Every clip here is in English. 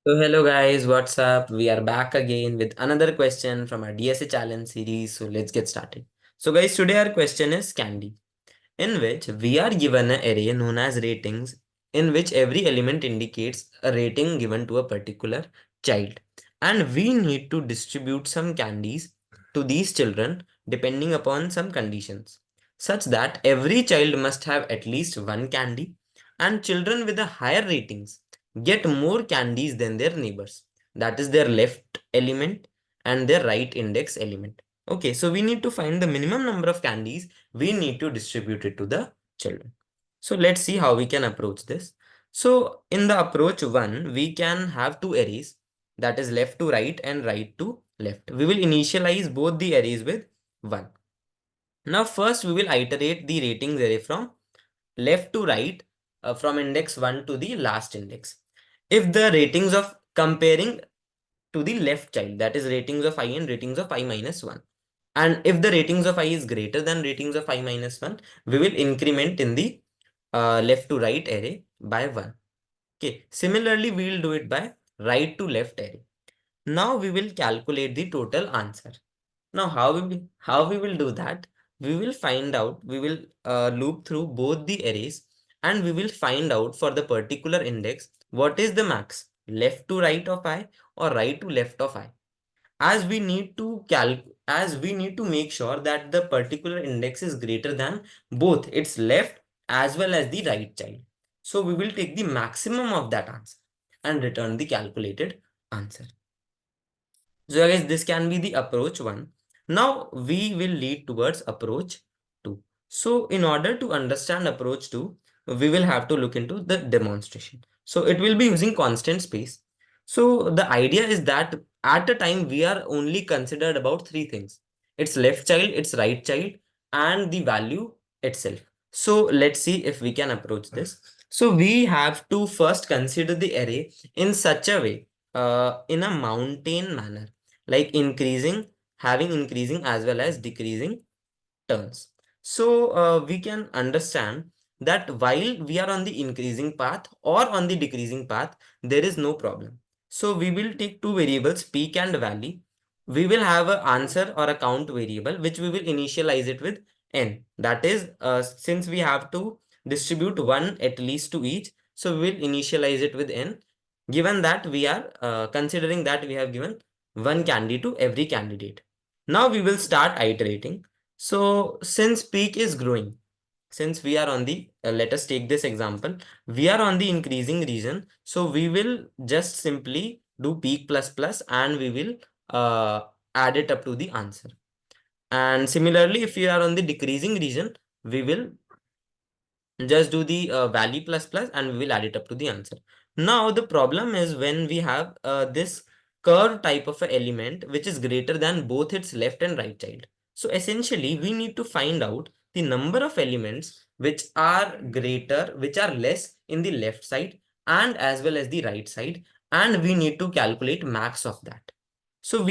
So hello guys, what's up? We are back again with another question from our DSA challenge series. So let's get started. So guys, today our question is candy, in which we are given an array known as ratings, in which every element indicates a rating given to a particular child. And we need to distribute some candies to these children depending upon some conditions, such that every child must have at least one candy, and children with a higher ratings get more candies than their neighbors. That is their left element and their right index element. Okay, so we need to find the minimum number of candies we need to distribute it to the children. So let's see how we can approach this. So in the approach one, we can have two arrays, that is left to right and right to left. We will initialize both the arrays with 1. Now first we will iterate the ratings array from left to right, from index 1 to the last index. If the ratings of comparing to the left child, that is ratings of I and ratings of I minus 1. And if the ratings of I is greater than ratings of I minus 1, we will increment in the left to right array by 1. Okay. Similarly, we will do it by right to left array. Now we will calculate the total answer. Now how we will do that? We will find out, we will loop through both the arrays, and we will find out for the particular index what is the max, left to right of I or right to left of I, as we need to make sure that the particular index is greater than both its left as well as the right child. So we will take the maximum of that answer and return the calculated answer. So I guess this can be the approach one. Now we will lead towards approach two. So in order to understand approach two, we will have to look into the demonstration. So it will be using constant space. So the idea is that at a time we are only considered about three things: its left child, its right child, and the value itself. So let's see if we can approach this. So we have to first consider the array in such a way, in a mountain manner, like having increasing as well as decreasing turns. So we can understand that while we are on the increasing path or on the decreasing path, there is no problem. So we will take two variables, peak and valley. We will have an answer or a count variable, which we will initialize it with n. That is, since we have to distribute one at least to each, so we will initialize it with n, given that we are considering that we have given one candy to every candidate. Now we will start iterating. So since peak is growing, since we are on the, let us take this example, we are on the increasing region. So we will just simply do peak plus plus and we will add it up to the answer. And similarly, if we are on the decreasing region, we will just do the valley plus plus and we will add it up to the answer. Now the problem is when we have this curve type of a element which is greater than both its left and right child. So essentially we need to find out the number of elements which are greater, which are less in the left side and as well as the right side, and we need to calculate max of that. So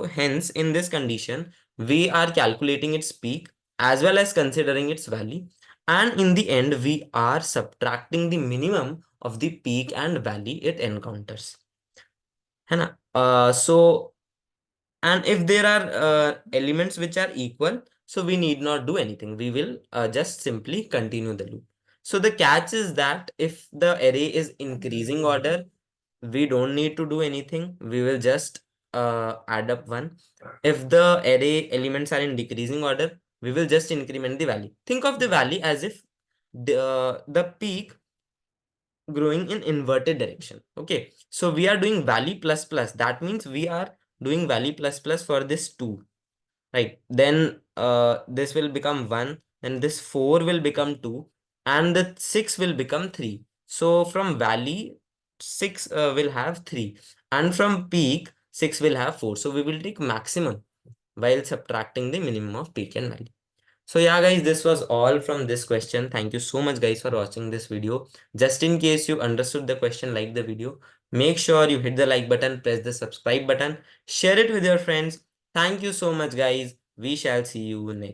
hence in this condition we are calculating its peak as well as considering its valley, and in the end we are subtracting the minimum of the peak and valley it encounters, है ना? So and if there are elements which are equal, so we need not do anything, we will just simply continue the loop. So the catch is that if the array is increasing order, we don't need to do anything, we will just add up one. If the array elements are in decreasing order, we will just increment the value. Think of the value as if the peak growing in inverted direction. Okay, so we are doing valley plus plus, that means we are doing valley plus plus for this 2, right? Then this will become 1, then this 4 will become 2, and the 6 will become 3. So from valley 6 will have 3, and from peak 6 will have 4. So we will take maximum while subtracting the minimum of peak and valley. So yeah guys, this was all from this question. Thank you so much guys for watching this video. Just in case you understood the question, like the video, make sure you hit the like button, press the subscribe button, share it with your friends. Thank you so much guys. We shall see you next.